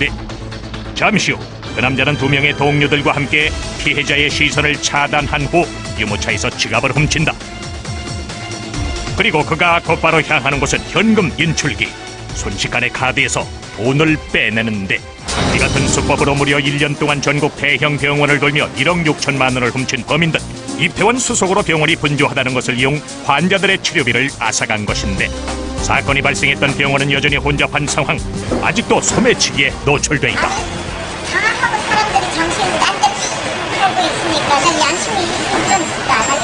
했는데 잠시 후 그 남자는 2명의 동료들과 함께 피해자의 시선을 차단한 후 유모차에서 지갑을 훔친다. 그리고 그가 곧바로 향하는 곳은 현금 인출기. 순식간에 카드에서 돈을 빼내는데 이 같은 수법으로 무려 1년 동안 전국 대형 병원을 돌며 1억 6천만 원을 훔친 범인들. 입회원 수속으로 병원이 분주하다는 것을 이용 환자들의 치료비를 앗아간 것인데 사건이 발생했던 병원은 여전히 혼잡한 상황. 아직도 소매치기에 노출돼 있다. 장악하고 사람들이 정신이 딴데없이 하고 있으니까 양심이 없어지지도 않아요.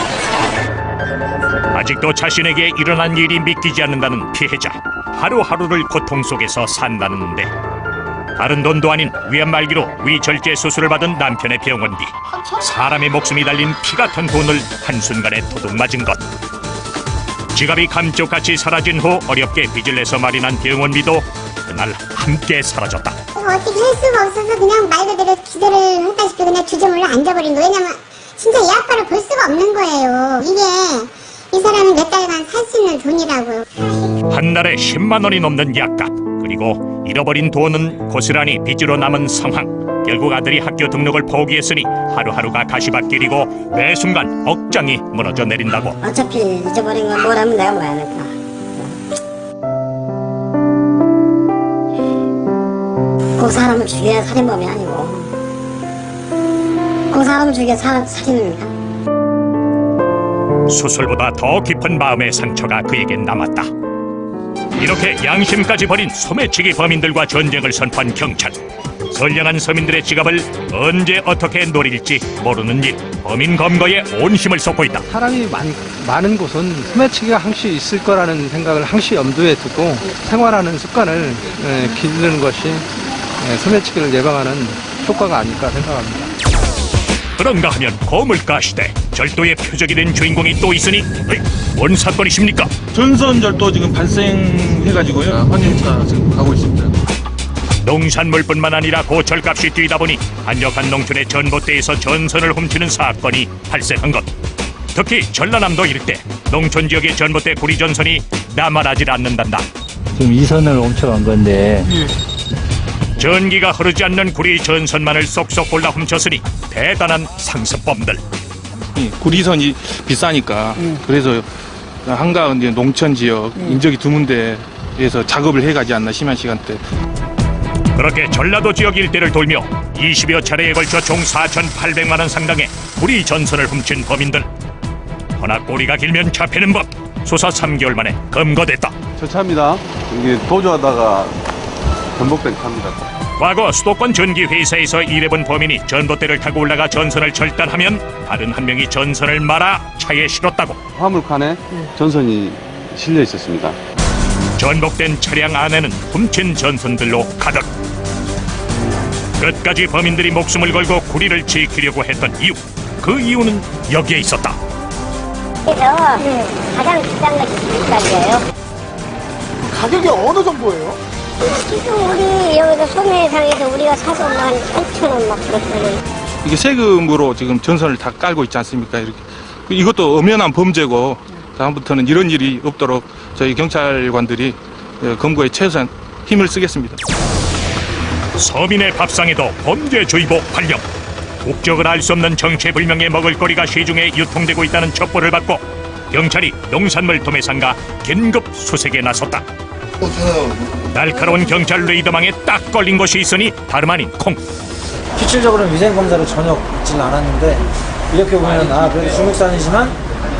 아직도 자신에게 일어난 일이 믿기지 않는다는 피해자. 하루하루를 고통 속에서 산다는데 다른 돈도 아닌 위암 말기로 위절제 수술을 받은 남편의 병원비. 사람의 목숨이 달린 피 같은 돈을 한순간에 도둑맞은 것. 지갑이 감쪽같이 사라진 후 어렵게 빚을 내서 마련한 병원비도 그날 함께 사라졌다. 어떻게 할 수가 없어서 그냥 말 그대로 기대를 했다시피 그냥 주저물러 앉아버린 거예요. 왜냐면 진짜 이 아빠를 볼 수가 없는 거예요. 이게 이 사람은 몇 달간 살 수 있는 돈이라고요. 한 달에 10만 원이 넘는 약값, 그리고 잃어버린 돈은 고스란히 빚으로 남은 상황. 결국 아들이 학교 등록을 포기했으니 하루하루가 가시밭길이고 매 순간 억장이 무너져 내린다고. 어차피 잊어버린 건 뭐라면 내가 뭐야 될까. 그 사람을 죽여야 살인범이 아니고 그 사람을 죽여야 살인입니다. 수술보다 더 깊은 마음의 상처가 그에겐 남았다. 이렇게 양심까지 버린 소매치기 범인들과 전쟁을 선포한 경찰. 선량한 서민들의 지갑을 언제 어떻게 노릴지 모르는 일. 범인 검거에 온 힘을 쏟고 있다. 사람이 많은 곳은 소매치기가 항시 있을 거라는 생각을 항시 염두에 두고 생활하는 습관을 기르는 것이 소매치기를 예방하는 효과가 아닐까 생각합니다. 그런가 하면 고물가 시대 절도의 표적이 된 주인공이 또 있으니 뭔 사건이십니까? 전선절도 지금 발생해가지고요. 확인차 지금 가고 있습니다. 농산물뿐만 아니라 고철값이 뛰다 보니 한적한 농촌의 전봇대에서 전선을 훔치는 사건이 발생한 것. 특히 전라남도 일대 농촌 지역의 전봇대 구리 전선이 남아나질 않는단다. 지금 이 선을 훔쳐간 건데 전기가 흐르지 않는 구리 전선만을 쏙쏙 골라 훔쳤으니 대단한 상습범들. 구리선이 비싸니까 그래서 한가한 이제 농촌 지역 인적이 드문 데에서 작업을 해가지 않나 심한 시간대. 그렇게 전라도 지역 일대를 돌며 20여 차례에 걸쳐 총 4,800만 원 상당의 구리 전선을 훔친 범인들. 허나 꼬리가 길면 잡히는 법. 수사 3개월 만에 검거됐다. 저 차입니다. 이게 도주하다가 전복된 차입니다. 과거 수도권 전기회사에서 일해본 범인이 전봇대를 타고 올라가 전선을 절단하면 다른 한 명이 전선을 말아 차에 실었다고. 화물칸에 전선이 실려 있었습니다. 전복된 차량 안에는 훔친 전선들로 가득. 끝까지 범인들이 목숨을 걸고 구리를 지키려고 했던 이유. 그 이유는 여기에 있었다. 그래서 가장 비싼 것이 비싸게요. 가격이 어느 정도예요? 지금 우리 여기서 소매상에서 우리가 사서 한 8,000원 막 그랬거든요. 이게 세금으로 지금 전선을 다 깔고 있지 않습니까? 이렇게. 이것도 엄연한 범죄고 다음부터는 이런 일이 없도록 저희 경찰관들이 검거에 최소한 힘을 쓰겠습니다. 서민의 밥상에도 범죄주의보 발령. 국적을 알 수 없는 정체불명의 먹을거리가 시중에 유통되고 있다는 첩보를 받고 경찰이 농산물 도매상과 긴급 수색에 나섰다. 날카로운 경찰 레이더망에 딱 걸린 것이 있으니 다름 아닌 콩. 실질적으로는 위생검사를 전혀 받지는 않았는데 이렇게 보면 그래도 중국산이지만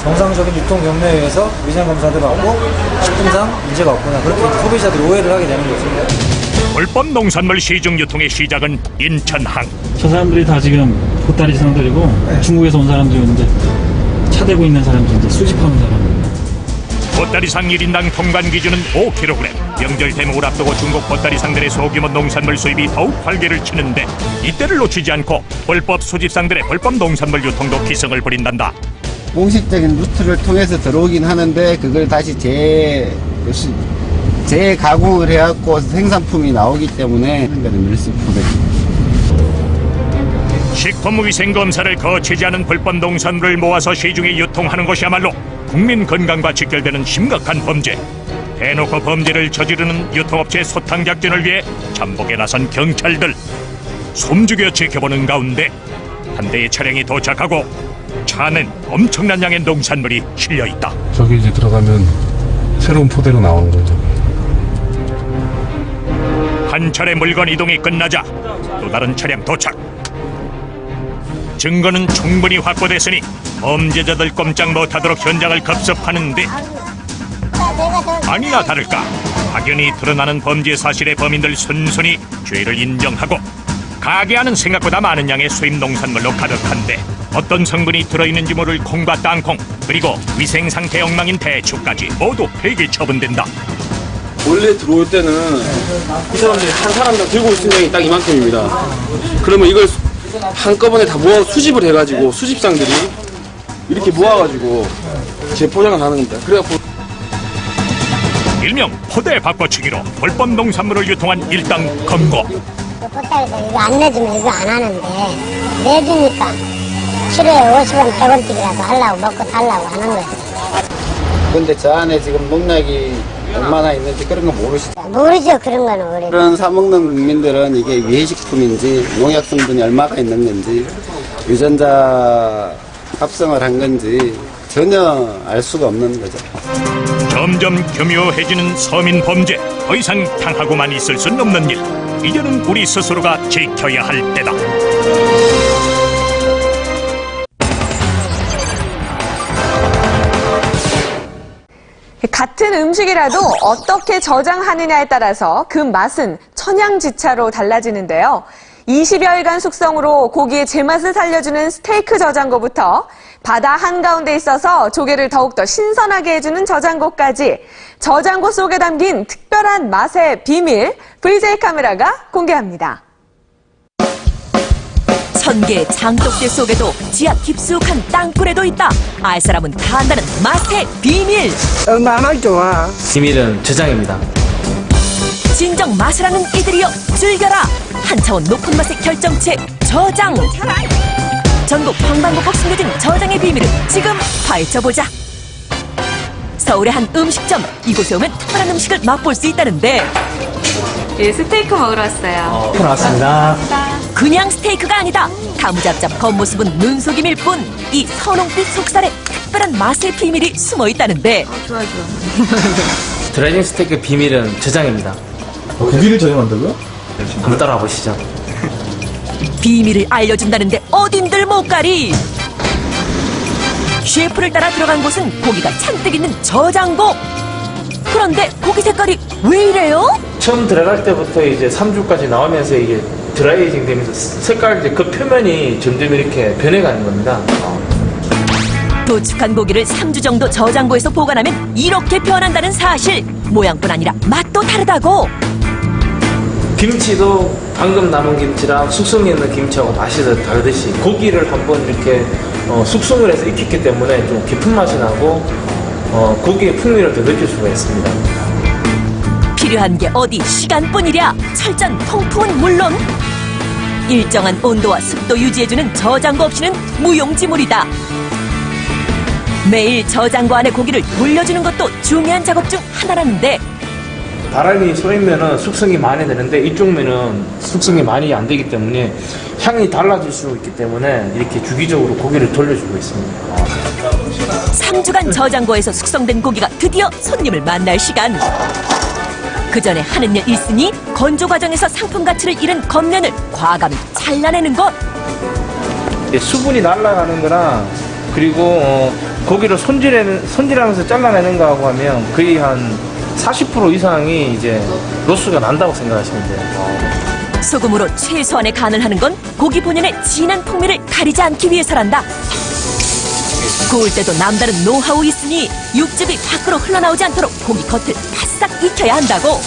정상적인 유통 경로에 의해서 위생검사도 받고 식품상 문제가 없구나, 그렇게 소비자들이 오해를 하게 되는 거죠. 불법 농산물 시중 유통의 시작은 인천항. 저 사람들이 다 지금 보따리 상들이고 중국에서 온 사람들인데 차대고 있는 사람들인데 수집하는 사람들. 보따리상 1인당 통관 기준은 5kg. 명절 대목을 앞두고 중국 보따리상들의 소규모 농산물 수입이 더욱 활개를 치는데 이때를 놓치지 않고 불법 수집상들의 불법 농산물 유통도 기승을 부린단다. 공식적인 루트를 통해서 들어오긴 하는데 그걸 다시 재가공을 해갖고 생산품이 나오기 때문에 밀수품에 식품위생검사를 거치지 않은 불법 농산물을 모아서 시중에 유통하는 것이야말로 국민 건강과 직결되는 심각한 범죄. 대놓고 범죄를 저지르는 유통업체 소탕 작전을 위해 잠복에 나선 경찰들. 숨죽여 지켜보는 가운데 한 대의 차량이 도착하고 차 안엔 엄청난 양의 농산물이 실려 있다. 저기 이제 들어가면 새로운 포대로 나오는 거죠. 한 차례 물건 이동이 끝나자 또 다른 차량 도착. 증거는 충분히 확보됐으니 범죄자들 꼼짝 못하도록 현장을 급습하는데, 아니나 다를까 확연히 드러나는 범죄 사실의 범인들 순순히 죄를 인정하고 가게 안은 생각보다 많은 양의 수입 농산물로 가득한데 어떤 성분이 들어있는지 모를 콩과 땅콩, 그리고 위생 상태 엉망인 대추까지 모두 폐기 처분된다. 원래 들어올 때는 이 사람들이 한 사람당 들고 있는 양이 딱 이만큼입니다. 그러면 이걸 한꺼번에 다 모아 수집을 해가지고 수집상들이 이렇게 모아가지고 재포장을 하는 겁니다. 그래갖고 일명 포대 바꿔치기로 불법 농산물을 유통한 일당 검거. 보따리에서 이거 안 내주면 이거 안 하는데 내주니까 키로에 50원, 100원씩이라도 하려고 먹고 살라고 하는 거예요. 근데 저 안에 지금 농약이 얼마나 있는지 그런 거 모르시죠? 모르죠, 그런 거는 우리. 그런 사먹는 국민들은 이게 위해식품인지 농약 성분이 얼마가 있는 건지 유전자 합성을 한 건지 전혀 알 수가 없는 거죠. 점점 교묘해지는 서민 범죄. 더 이상 당하고만 있을 수는 없는 일. 이제는 우리 스스로가 지켜야 할 때다. 같은 음식이라도 어떻게 저장하느냐에 따라서 그 맛은 천양지차로 달라지는데요. 20여일간 숙성으로 고기의 제맛을 살려주는 스테이크 저장고부터 바다 한가운데 있어서 조개를 더욱더 신선하게 해주는 저장고까지 저장고 속에 담긴 특별한 맛의 비밀, VJ 카메라가 공개합니다. 천개의 장독대 속에도 지하 깊숙한 땅굴에도 있다. 알 사람은 다 안다는 맛의 비밀. 얼마나 좋아. 비밀은 저장입니다. 진정 맛을 아는 이들이여 즐겨라. 한 차원 높은 맛의 결정체 저장. 전국 방방곡곡 숨겨진 저장의 비밀을 지금 파헤쳐보자. 서울의 한 음식점. 이곳에 오면 특별한 음식을 맛볼 수 있다는데. 예, 스테이크 먹으러 왔어요. 나왔습니다. 그냥 스테이크가 아니다. 다무잡잡 겉모습은 눈속임일 뿐. 이 선홍빛 속살에 특별한 맛의 비밀이 숨어 있다는데. 좋아. 드라이빙 스테이크 비밀은 저장입니다. 고기를 저장한다고요? 한번 따라와 보시죠. 비밀을 알려준다는데 어딘들 못 가리. 셰프를 따라 들어간 곳은 고기가 잔뜩 있는 저장고. 그런데 고기 색깔이 왜 이래요? 처음 들어갈 때부터 이제 3주까지 나오면서 이게 드라이에이징 되면서 색깔 이제 그 표면이 점점 이렇게 변해가는 겁니다. 도축한 고기를 3주 정도 저장고에서 보관하면 이렇게 변한다는 사실. 모양뿐 아니라 맛도 다르다고. 김치도 방금 남은 김치랑 숙성해 있는 김치하고 맛이 다르듯이 고기를 한번 이렇게 숙성을 해서 익혔기 때문에 좀 깊은 맛이 나고 고기의 풍미를 더 느낄 수가 있습니다. 필요한 게 어디 시간뿐이랴. 철저한 통풍은 물론 일정한 온도와 습도 유지해주는 저장고 없이는 무용지물이다. 매일 저장고 안에 고기를 돌려주는 것도 중요한 작업 중 하나라는데. 바람이 쏘이면은 숙성이 많이 되는데 이쪽 면은 숙성이 많이 안 되기 때문에 향이 달라질 수 있기 때문에 이렇게 주기적으로 고기를 돌려주고 있습니다. 3주간 저장고에서 숙성된 고기가 드디어 손님을 만날 시간. 그 전에 하는 일 있으니 건조 과정에서 상품 가치를 잃은 겉면을 과감히 잘라내는 것. 수분이 날아가는 거랑 그리고 고기를 손질하면서 잘라내는 거하고 하면 거의 한 40% 이상이 이제 로스가 난다고 생각하시면 돼요. 소금으로 최소한의 간을 하는 건 고기 본연의 진한 풍미를 가리지 않기 위해서란다. 구울 때도 남다른 노하우 있으니 육즙이 밖으로 흘러나오지 않도록 고기 겉을 바싹 익혀야 한다고.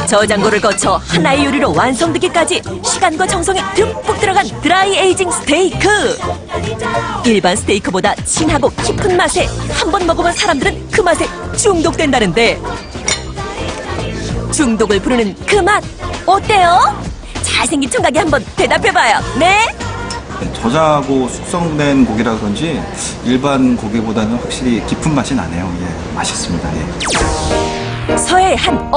저장고를 거쳐 하나의 요리로 완성되기까지 시간과 정성이 듬뿍 들어간 드라이 에이징 스테이크. 일반 스테이크보다 진하고 깊은 맛에 한 번 먹어본 사람들은 그 맛에 중독된다는데. 중독을 부르는 그 맛 어때요? 잘생긴 총각이 한번 대답해봐요. 네? 저장하고 숙성된 고기라 그런지 일반 고기보다는 확실히 깊은 맛이 나네요. 예, 맛있습니다. 예. 서해의 한